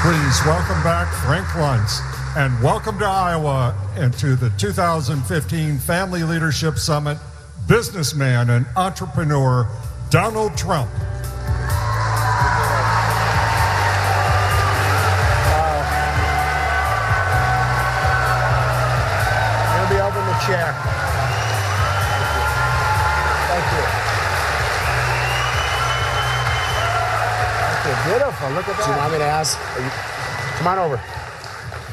Please welcome back Frank Luntz, and welcome to Iowa and to the 2015 Family Leadership Summit, businessman and entrepreneur Donald Trump. You'll be over in the chair. Thank you. Thank you. Beautiful. Look at that. Do you want me to ask? Come on over.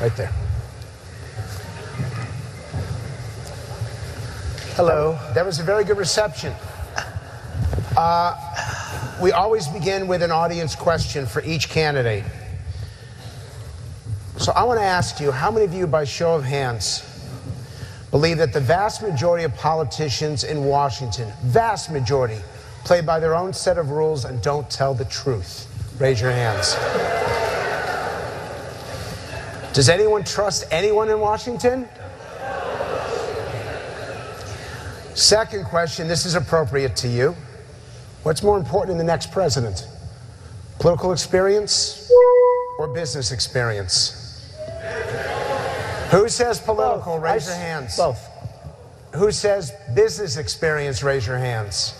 Right there. Hello. That was a very good reception. We always begin with an audience question for each candidate. So I want to ask you, how many of you, by show of hands, believe that the vast majority of politicians in Washington, vast majority, play by their own set of rules and don't tell the truth? Raise your hands. Does anyone trust anyone in Washington? Second question, this is appropriate to you. What's more important in the next president? Political experience or business experience? Who says political? Both. Raise your hands. Both. Who says business experience? Raise your hands.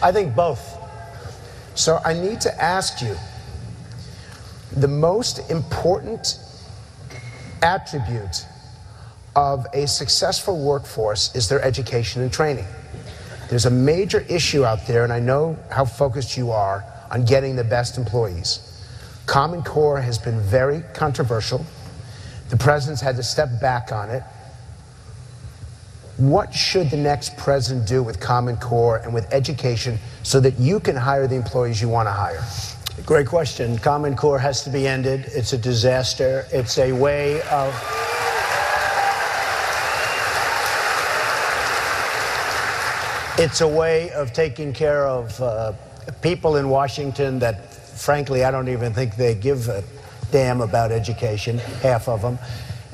I think both. So I need to ask you, the most important attribute of a successful workforce is their education and training. There's a major issue out there, and I know how focused you are on getting the best employees. Common Core has been very controversial. The president's had to step back on it. What should the next president do with Common Core and with education so that you can hire the employees you want to hire? Great question. Common Core has to be ended. It's a disaster. It's a way of... It's a way of taking care of people in Washington that, frankly, I don't even think they give a damn about education, half of them.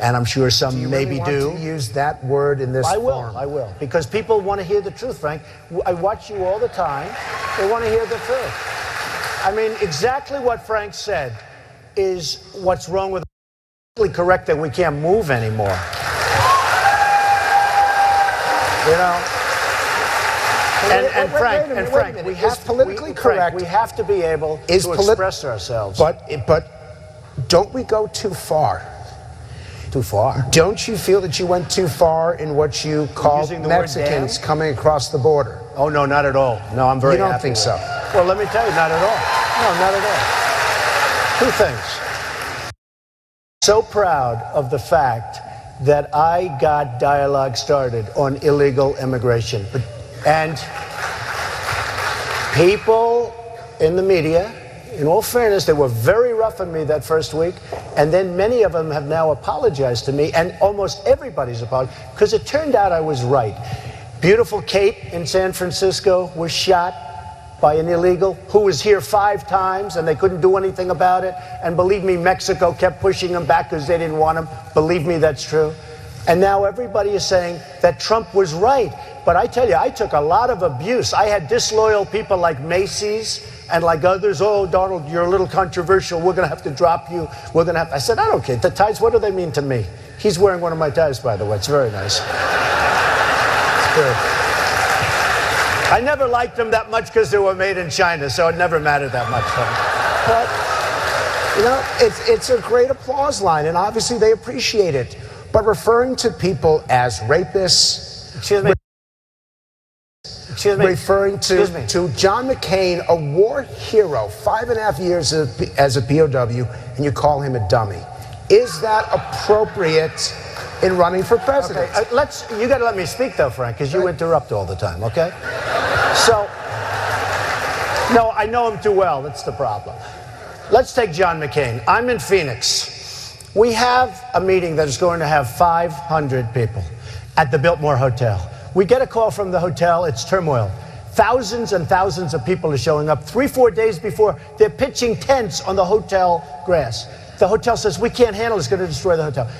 And I'm sure some maybe do. Do you really want to use that word in this form? I will. Because people want to hear the truth, Frank. I watch you all the time. They want to hear the truth. I mean, exactly what Frank said is what's wrong with it. Correct that we can't move anymore. You know? And Frank, we have politically correct. We have to be able to express ourselves. But don't we go too far? Too far? Don't you feel that you went too far in what you called Mexicans coming across the border? Oh, no, not at all. No, I'm very happy. You don't think so? Well, let me tell you, not at all. No, not at all. Two things. So proud of the fact that I got dialogue started on illegal immigration. And people in the media, in all fairness, they were very rough on me that first week, and then many of them have now apologized to me, and almost everybody's apologized, because it turned out I was right. Beautiful Kate in San Francisco was shot by an illegal who was here 5 times, and they couldn't do anything about it, and believe me, Mexico kept pushing them back because they didn't want them. Believe me, that's true. And now everybody is saying that Trump was right. But I tell you, I took a lot of abuse. I had disloyal people like Macy's and like others. Oh, Donald, you're a little controversial. We're going to have to drop you. We're going to have... I said, I don't care. The ties, what do they mean to me? He's wearing one of my ties, by the way. It's very nice. It's good. I never liked them that much because they were made in China, so it never mattered that much for me. But, you know, it's a great applause line, and obviously they appreciate it. But referring to people as rapists... Excuse me. Referring to John McCain, a war hero, 5.5 years as a POW, and you call him a dummy. Is that appropriate in running for president? Okay, you got to let me speak, though, Frank, because you interrupt all the time, okay? So, no, I know him too well. That's the problem. Let's take John McCain. I'm in Phoenix. We have a meeting that is going to have 500 people at the Biltmore Hotel. We get a call from the hotel. It's turmoil. Thousands and thousands of people are showing up. 3-4 days before, they're pitching tents on the hotel grass. The hotel says, we can't handle it. It's going to destroy the hotel.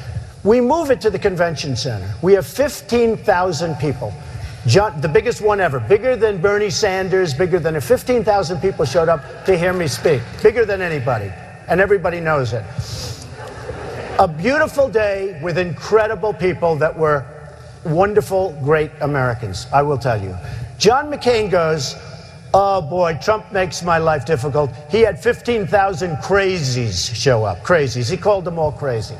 We move it to the convention center. We have 15,000 people. The biggest one ever, bigger than Bernie Sanders, bigger than 15,000 people showed up to hear me speak, bigger than anybody, and everybody knows it. A beautiful day with incredible people that were wonderful, great Americans, I will tell you. John McCain goes, oh boy, Trump makes my life difficult. He had 15,000 crazies show up, crazies. He called them all crazy.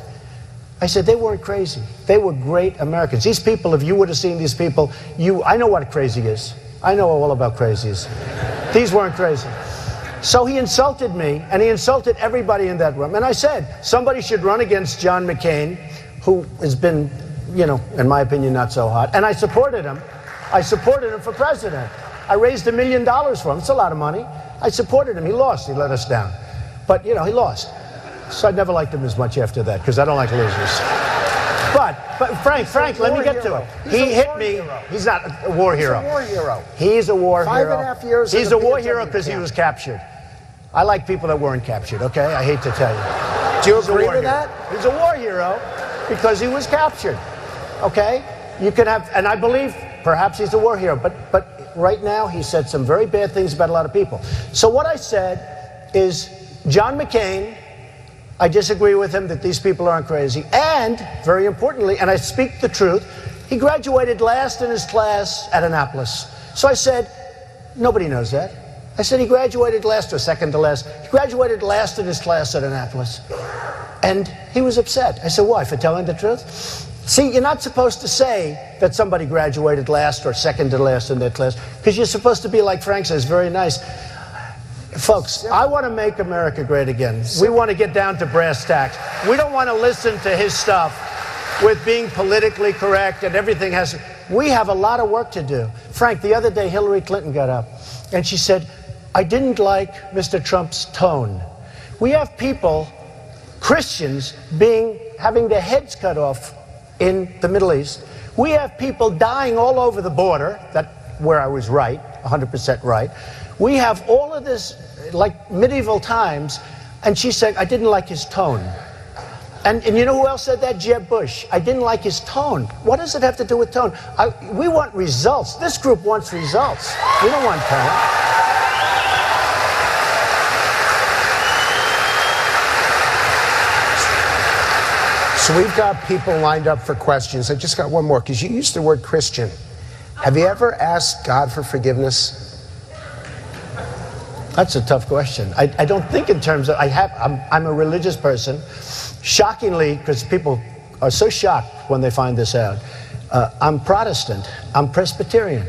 I said, they weren't crazy. They were great Americans. These people, if you would have seen these people, I know what crazy is. I know all about crazies. These weren't crazy. So he insulted me, and he insulted everybody in that room. And I said, somebody should run against John McCain, who has been, you know, in my opinion, not so hot. And I supported him. I supported him for president. I raised $1 million for him. It's a lot of money. I supported him. He lost. He let us down. But, you know, he lost. So I never liked him as much after that, because I don't like losers. But Frank, let me get to it. He hit me. He's not a war hero. He's a war hero. He's a war hero. 5.5 years. He's a war hero because he was captured. I like people that weren't captured, okay? I hate to tell you. Do you agree with that? He's a war hero because he was captured, okay? You can have, and I believe perhaps he's a war hero, but right now he said some very bad things about a lot of people. So what I said is, John McCain, I disagree with him that these people aren't crazy. And, very importantly, and I speak the truth, he graduated last in his class at Annapolis. So I said, nobody knows that. I said he graduated last or second to last. He graduated last in his class at Annapolis. And he was upset. I said, why, for telling the truth? See, you're not supposed to say that somebody graduated last or second to last in their class, because you're supposed to be, like Frank says, very nice. Folks, I want to make America great again. We want to get down to brass tacks. We don't want to listen to his stuff with being politically correct and everything has to. We have a lot of work to do. Frank, the other day Hillary Clinton got up and she said, I didn't like Mr. Trump's tone. We have people, Christians, having their heads cut off in the Middle East. We have people dying all over the border, where I was right, 100% right. We have all of this, like medieval times, and she said, I didn't like his tone. And you know who else said that? Jeb Bush. I didn't like his tone. What does it have to do with tone? We want results. This group wants results. We don't want tone. So we've got people lined up for questions. I just got one more, because you used the word Christian. Have you ever asked God for forgiveness? That's a tough question. I don't think in terms of, I'm a religious person. Shockingly, because people are so shocked when they find this out, I'm Protestant, I'm Presbyterian.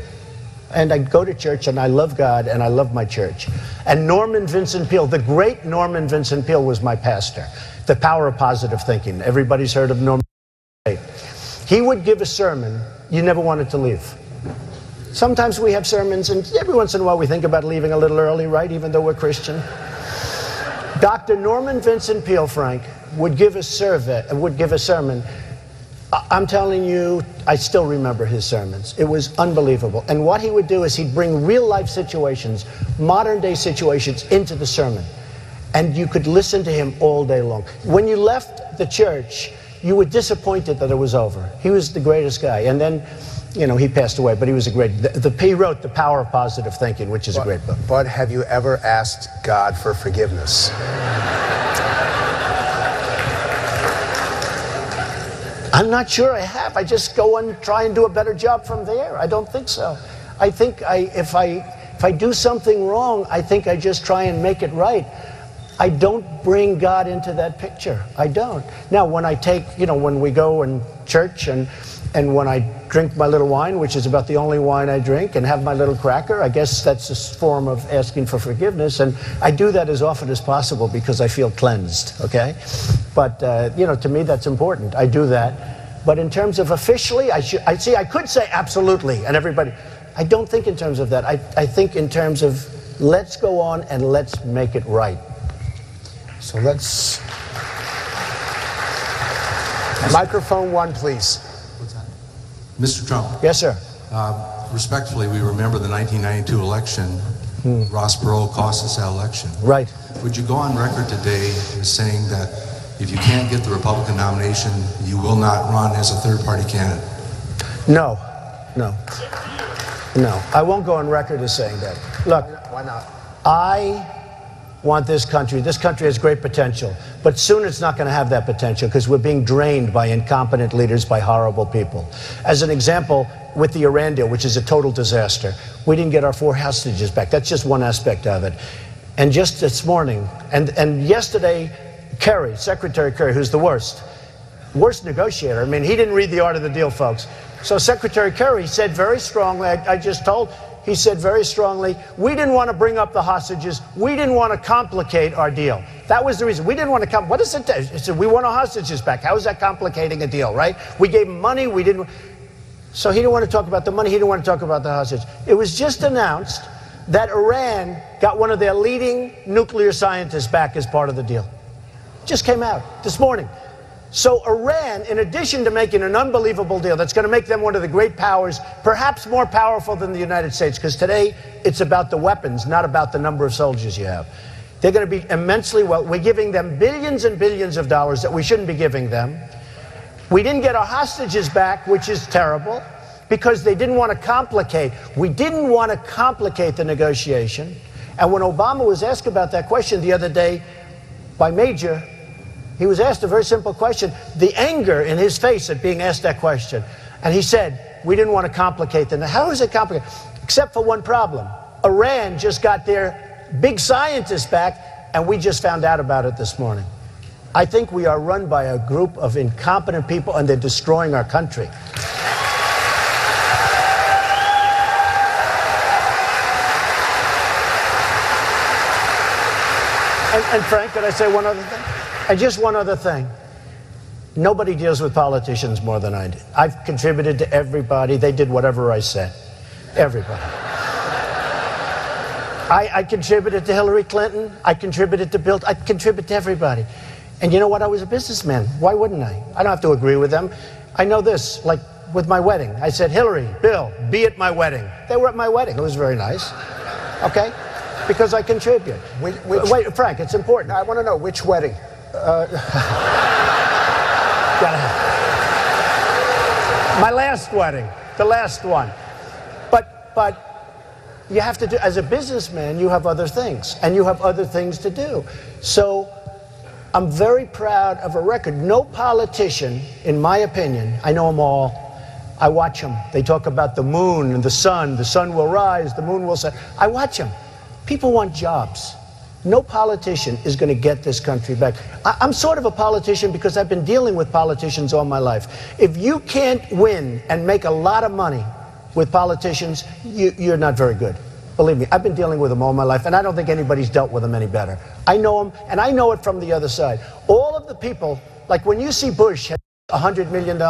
And I go to church and I love God and I love my church. And Norman Vincent Peale, the great Norman Vincent Peale, was my pastor. The Power of Positive Thinking. Everybody's heard of Norman. He would give a sermon you never wanted to leave. Sometimes we have sermons, and every once in a while we think about leaving a little early, right, even though we're Christian. Dr. Norman Vincent Peale, Frank, would give a sermon. I'm telling you, I still remember his sermons. It was unbelievable. And what he would do is he'd bring real-life situations, modern-day situations, into the sermon. And you could listen to him all day long. When you left the church, you were disappointed that it was over. He was the greatest guy. And then, you know, he passed away, but he was a great... He wrote The Power of Positive Thinking, which is a great book. But have you ever asked God for forgiveness? I'm not sure I have. I just go and try and do a better job from there. I don't think so. I think if I do something wrong, I think I just try and make it right. I don't bring God into that picture. I don't. Now, when I take, you know, when we go in church and when I drink my little wine, which is about the only wine I drink, and have my little cracker, I guess that's a form of asking for forgiveness. And I do that as often as possible because I feel cleansed, okay? But, you know, to me that's important. I do that. But in terms of officially, I could say absolutely, and everybody, I don't think in terms of that. I think in terms of let's go on and let's make it right. So let's... Microphone one, please. What's that? Mr. Trump. Yes, sir. Respectfully, we remember the 1992 election. Ross Perot cost us that election. Right. Would you go on record today as saying that if you can't get the Republican nomination, you will not run as a third-party candidate? No. No. No, I won't go on record as saying that. Look, Why not? I want this country has great potential, but soon it's not going to have that potential because we're being drained by incompetent leaders, by horrible people. As an example, with the Iran deal, which is a total disaster, we didn't get our 4 hostages back. That's just one aspect of it. And just this morning, and yesterday, Kerry, Secretary Kerry, who's the worst negotiator. I mean, he didn't read the art of the deal, folks. So Secretary Kerry said very strongly, he said very strongly, we didn't want to bring up the hostages. We didn't want to complicate our deal. That was the reason. We didn't want to what is it? He said, we want our hostages back. How is that complicating a deal, right? We gave him money. We didn't. So he didn't want to talk about the money. He didn't want to talk about the hostages. It was just announced that Iran got one of their leading nuclear scientists back as part of the deal. Just came out this morning. So Iran, in addition to making an unbelievable deal that's going to make them one of the great powers, perhaps more powerful than the United States, because today it's about the weapons, not about the number of soldiers you have. They're going to be immensely well. We're giving them billions and billions of dollars that we shouldn't be giving them. We didn't get our hostages back, which is terrible, because they didn't want to complicate. We didn't want to complicate the negotiation. And when Obama was asked about that question the other day by Major, he was asked a very simple question, the anger in his face at being asked that question. And he said, we didn't want to complicate them. How is it complicated? Except for one problem. Iran just got their big scientists back, and we just found out about it this morning. I think we are run by a group of incompetent people, and they're destroying our country. And Frank, could I say one other thing? And just one other thing. Nobody deals with politicians more than I did. I've contributed to everybody. They did whatever I said. Everybody. I contributed to Hillary Clinton. I contributed to Bill. I contributed to everybody. And you know what? I was a businessman. Why wouldn't I? I don't have to agree with them. I know this, like with my wedding. I said, Hillary, Bill, be at my wedding. They were at my wedding. It was very nice. Okay? Because I contribute. Wait, Frank, it's important. I want to know which wedding. My last wedding, the last one. But you have to do, as a businessman, you have other things, and you have other things to do. So I'm very proud of a record. No politician, in my opinion, I know them all, I watch them. They talk about the moon and the sun will rise, the moon will set. I watch them. People want jobs. No politician is going to get this country back. I'm sort of a politician because I've been dealing with politicians all my life. If you can't win and make a lot of money with politicians, you're not very good. Believe me, I've been dealing with them all my life, and I don't think anybody's dealt with them any better. I know them, and I know it from the other side. All of the people, like when you see Bush has $100 million,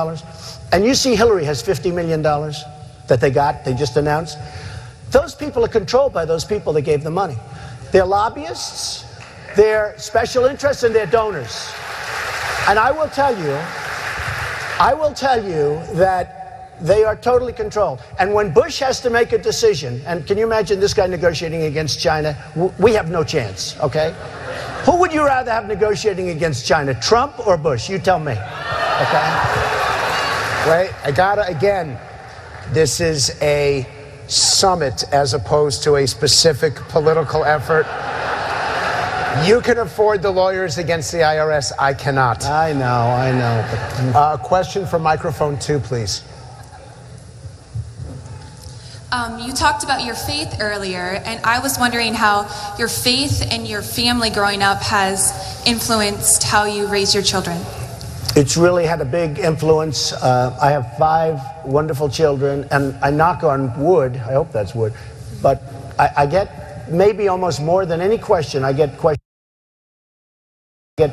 and you see Hillary has $50 million that they just announced, those people are controlled by those people that gave them money. They're lobbyists, they're special interests, and they're donors. And I will tell you that they are totally controlled. And when Bush has to make a decision, and can you imagine this guy negotiating against China? We have no chance, okay? Who would you rather have negotiating against China, Trump or Bush? You tell me, okay? Wait, I gotta, again, this is a summit as opposed to a specific political effort. You can afford the lawyers against the IRS. I cannot. I know. Question for microphone 2, please. You talked about your faith earlier, and I was wondering how your faith and your family growing up has influenced how you raise your children. It's really had a big influence. I have 5 wonderful children, and I knock on wood, I hope that's wood, but I get maybe almost more than any question, I get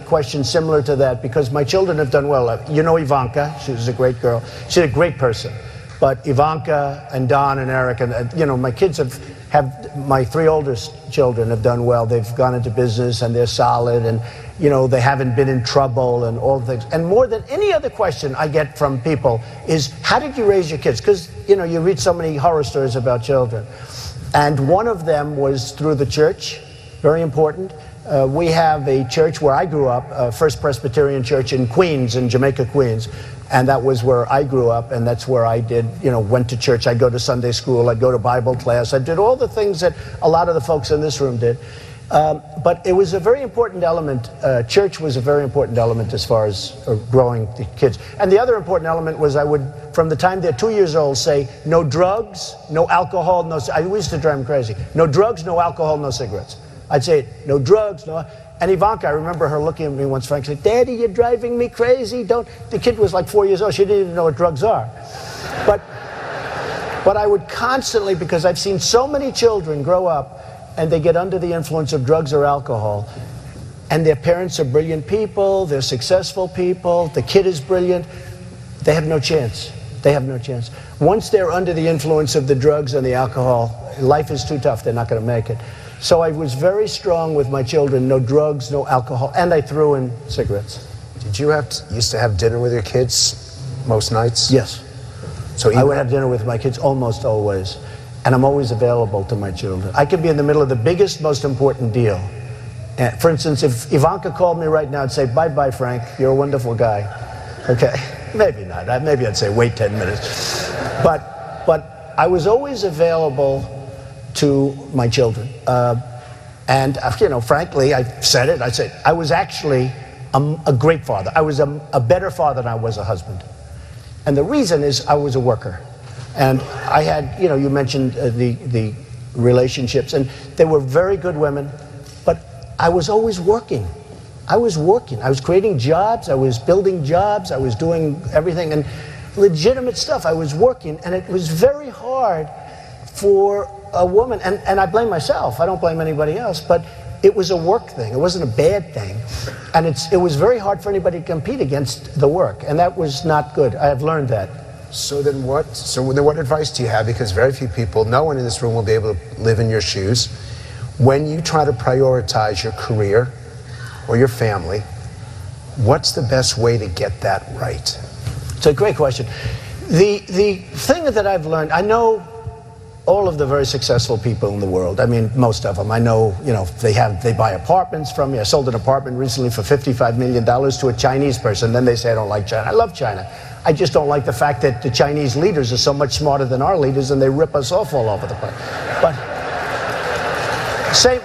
questions similar to that because my children have done well. You know Ivanka, she was a great girl. She's a great person. But Ivanka and Don and Eric, and you know, my kids have my 3 oldest children have done well. They've gone into business and they're solid, and you know, they haven't been in trouble and all things. And more than any other question I get from people is, how did you raise your kids? Because you know, you read so many horror stories about children. And one of them was through the church, very important. We have a church where I grew up, First Presbyterian Church in Queens, in Jamaica, Queens. And that was where I grew up, and that's where I did, went to church. I'd go to Sunday school, I'd go to Bible class, I did all the things that a lot of the folks in this room did. But it was a very important element. Church was a very important element as far as growing the kids. And the other important element was I would, from the time they're 2 years old, say, no drugs, no alcohol, I used to drive them crazy. No drugs, no alcohol, no cigarettes. I'd say, no drugs, no... And Ivanka, I remember her looking at me once, Frank, said, Daddy, you're driving me crazy. Don't. The kid was like 4 years old. She didn't even know what drugs are. But I would constantly, because I've seen so many children grow up and they get under the influence of drugs or alcohol, and their parents are brilliant people, they're successful people, the kid is brilliant, they have no chance. They have no chance. Once they're under the influence of the drugs and the alcohol, life is too tough. They're not going to make it. So I was very strong with my children, no drugs, no alcohol, and I threw in cigarettes. Did you used to have dinner with your kids most nights? Yes. So I would have dinner with my kids almost always, and I'm always available to my children. I could be in the middle of the biggest, most important deal. For instance, if Ivanka called me right now and say, bye-bye, Frank, you're a wonderful guy. Okay, maybe not. Maybe I'd say, wait 10 minutes. But I was always available to my children. And frankly, I said it. I said, I was actually a great father. I was a better father than I was a husband. And the reason is I was a worker. And I had, you mentioned the relationships, and they were very good women, but I was always working. I was working. I was creating jobs. I was building jobs. I was doing everything, and legitimate stuff. I was working, and it was very hard for a woman, and I blame myself, I don't blame anybody else, but it was a work thing. It wasn't a bad thing. And it was very hard for anybody to compete against the work, and that was not good. I have learned that. So then what advice do you have? Because very few people, no one in this room will be able to live in your shoes. When you try to prioritize your career or your family, what's the best way to get that right? It's a great question. The thing that I've learned, I know all of the very successful people in the world. I mean, most of them. I know, they buy apartments from me. I sold an apartment recently for $55 million to a Chinese person. Then they say, I don't like China. I love China. I just don't like the fact that the Chinese leaders are so much smarter than our leaders and they rip us off all over the place. But,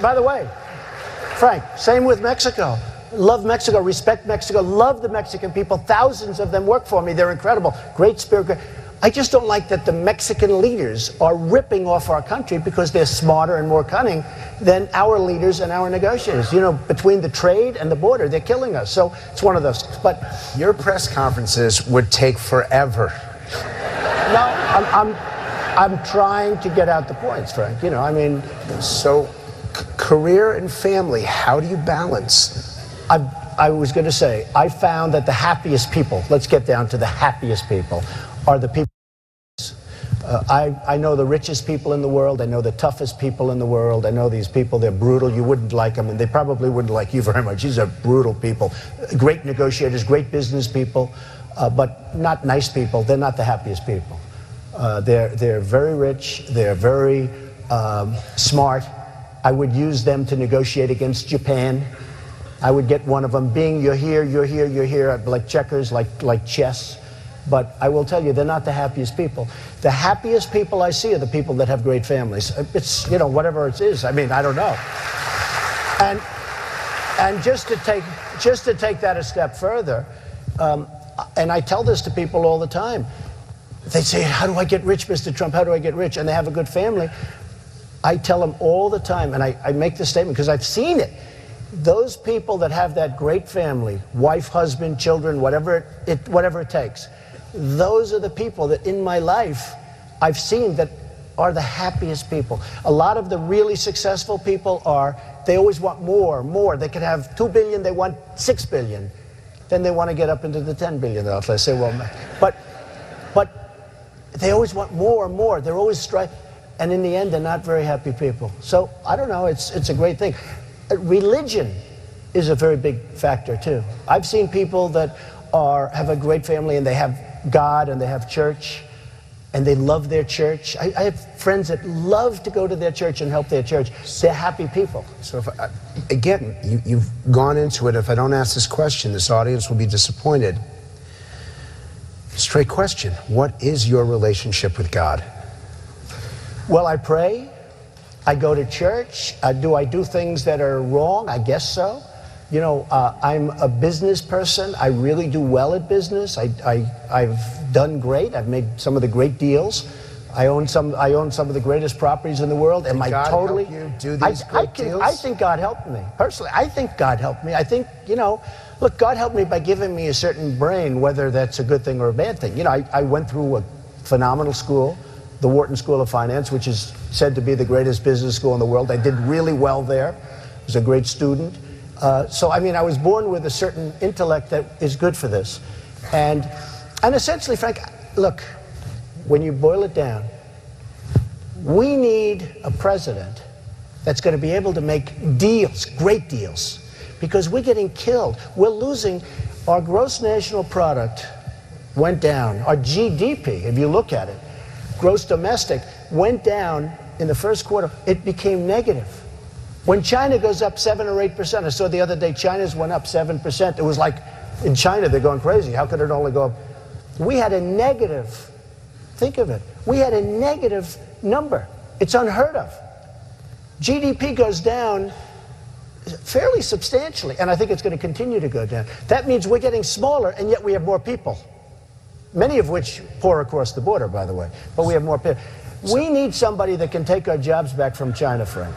by the way, Frank, same with Mexico. Love Mexico, respect Mexico, love the Mexican people. Thousands of them work for me. They're incredible. Great spirit. I just don't like that the Mexican leaders are ripping off our country because they're smarter and more cunning than our leaders and our negotiators. Between the trade and the border, they're killing us. So it's one of those. But your press conferences would take forever. No, I'm trying to get out the points, Frank. So career and family, how do you balance? I was going to say, I found that the happiest people, let's get down to the happiest people, are the people. I know the richest people in the world. I know the toughest people in the world. I know these people, they're brutal. You wouldn't like them, and they probably wouldn't like you very much. These are brutal people. Great negotiators, great business people, but not nice people. They're not the happiest people. They're very rich. They're very smart. I would use them to negotiate against Japan. I would get one of them you're here, you're here, you're here, like checkers, like chess. But I will tell you, they're not the happiest people. The happiest people I see are the people that have great families. It's, whatever it is. I mean, I don't know. And just to take that a step further, and I tell this to people all the time. They say, how do I get rich, Mr. Trump? How do I get rich? And they have a good family. I tell them all the time, and I make this statement because I've seen it. Those people that have that great family, wife, husband, children, whatever it takes, those are the people that in my life I've seen that are the happiest people. A lot of the really successful people they always want more. They could have $2 billion, they want $6 billion. Then they want to get up into the $10 billion. They say, well, but they always want more. They're always striving. And in the end, they're not very happy people. So I don't know, it's a great thing. Religion is a very big factor too. I've seen people that have a great family and they have God and they have church, and they love their church. I have friends that love to go to their church and help their church. They're happy people. So, again, you've gone into it. If I don't ask this question, this audience will be disappointed. Straight question. What is your relationship with God? Well, I pray. I go to church. Do I do things that are wrong? I guess so. You know, I'm a business person. I really do well at business. I've done great. I've made some of the great deals. I own some of the greatest properties in the world. Am I totally? Help you do these great deals? I think God helped me personally. I think God helped me. I think, you know, look, God helped me by giving me a certain brain, whether that's a good thing or a bad thing. You know, I went through a phenomenal school, the Wharton School of Finance, which is said to be the greatest business school in the world. I did really well there. I was a great student. So, I mean, I was born with a certain intellect that is good for this. And essentially, Frank, look, when you boil it down, we need a president that's going to be able to make deals, great deals, because we're getting killed. We're losing. Our gross national product went down. Our GDP, if you look at it, gross domestic, went down in the first quarter. It became negative. When China goes up 7 or 8%, I saw the other day China's went up 7%. It was like, in China, they're going crazy. How could it only go up? We had a negative, think of it, we had a negative number. It's unheard of. GDP goes down fairly substantially, and I think it's going to continue to go down. That means we're getting smaller, and yet we have more people, many of which pour across the border, by the way, but we have more people. We need somebody that can take our jobs back from China, Frank.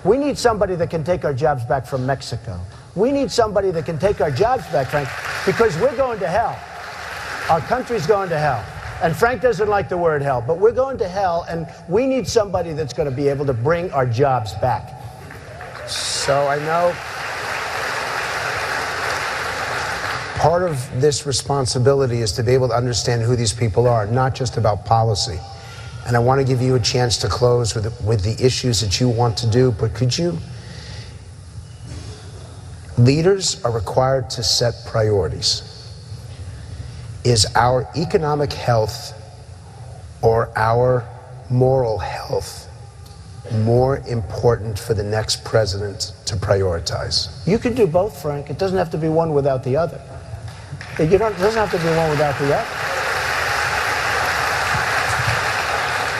We need somebody that can take our jobs back from Mexico. We need somebody that can take our jobs back, Frank, because we're going to hell. Our country's going to hell. And Frank doesn't like the word hell, but we're going to hell, and we need somebody that's going to be able to bring our jobs back. So I know part of this responsibility is to be able to understand who these people are, not just about policy. And I want to give you a chance to close with the issues that you want to do, but could you? Leaders are required to set priorities. Is our economic health or our moral health more important for the next president to prioritize? You can do both, Frank. It doesn't have to be one without the other. It doesn't have to be one without the other.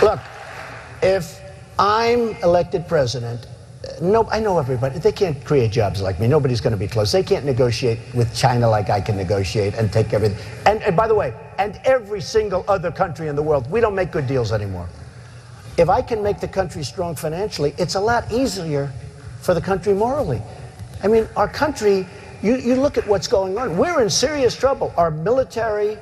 Look, if I'm elected president, I know everybody. They can't create jobs like me. Nobody's going to be close. They can't negotiate with China like I can negotiate and take everything. And by the way, and every single other country in the world, we don't make good deals anymore. If I can make the country strong financially, it's a lot easier for the country morally. I mean, our country, you look at what's going on. We're in serious trouble. Our military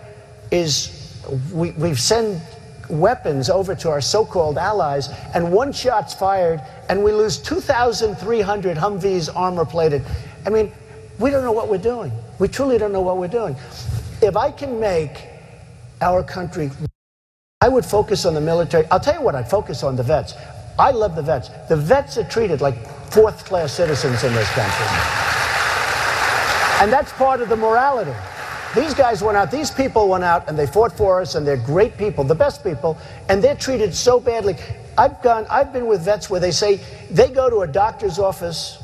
is, we've sent weapons over to our so-called allies, and one shot's fired, and we lose 2,300 Humvees armor-plated. I mean, we don't know what we're doing. We truly don't know what we're doing. If I can make our country, I would focus on the military. I'll tell you what I'd focus on, the vets. I love the vets. The vets are treated like fourth-class citizens in this country. And that's part of the morality. These guys went out, these people went out, and they fought for us, and they're great people, the best people, and they're treated so badly. I've been with vets where they say they go to a doctor's office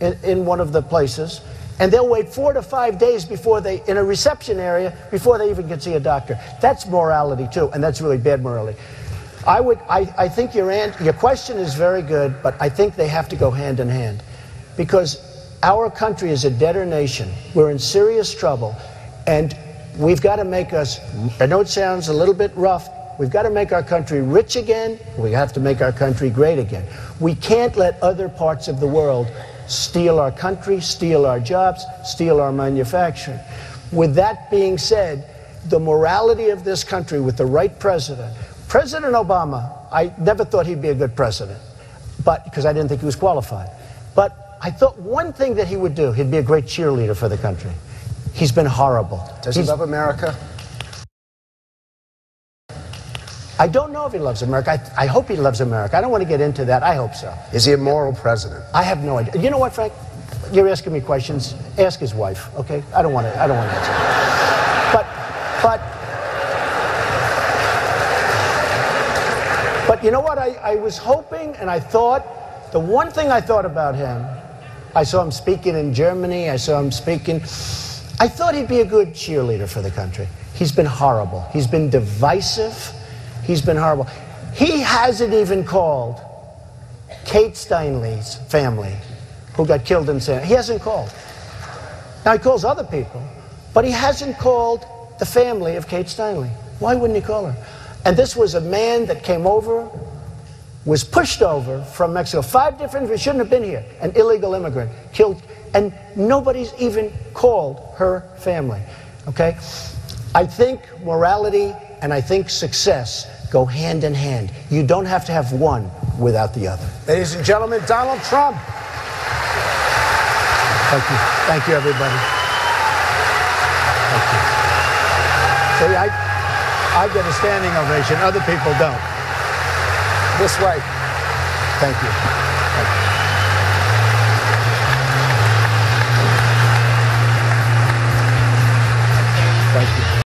in one of the places, and they'll wait 4 to 5 days before in a reception area, before they even can see a doctor. That's morality too, and that's really bad morality. I think your question is very good, but I think they have to go hand in hand, because our country is a debtor nation. We're in serious trouble, and we've got to make us, I know it sounds a little bit rough, we've got to make our country rich again. We have to make our country great again. We can't let other parts of the world steal our country, steal our jobs, steal our manufacturing. With that being said, the morality of this country with the right president, President Obama, I never thought he'd be a good president, because I didn't think he was qualified. But I thought one thing that he would do, he'd be a great cheerleader for the country. He's been horrible. Does he love America? I don't know if he loves America. I hope he loves America. I don't want to get into that. I hope so. Is he a moral president? I have no idea. You know what, Frank? You're asking me questions. Ask his wife, okay? I don't want to answer. But But you know what? I was hoping, and I thought, the one thing I thought about him, I saw him speaking in Germany, I saw him speaking, I thought he'd be a good cheerleader for the country. He's been horrible. He's been divisive. He's been horrible. He hasn't even called Kate Steinle's family, who got killed in San. He hasn't called. Now, he calls other people, but he hasn't called the family of Kate Steinle. Why wouldn't he call her? And this was a man that came over, was pushed over from Mexico. 5 different, he shouldn't have been here. An illegal immigrant, killed, and nobody's even called her family, okay? I think morality and I think success go hand in hand. You don't have to have one without the other. Ladies and gentlemen, Donald Trump. Thank you. Thank you, everybody. Thank you. See, I get a standing ovation. Other people don't. This way. Thank you. Thank you.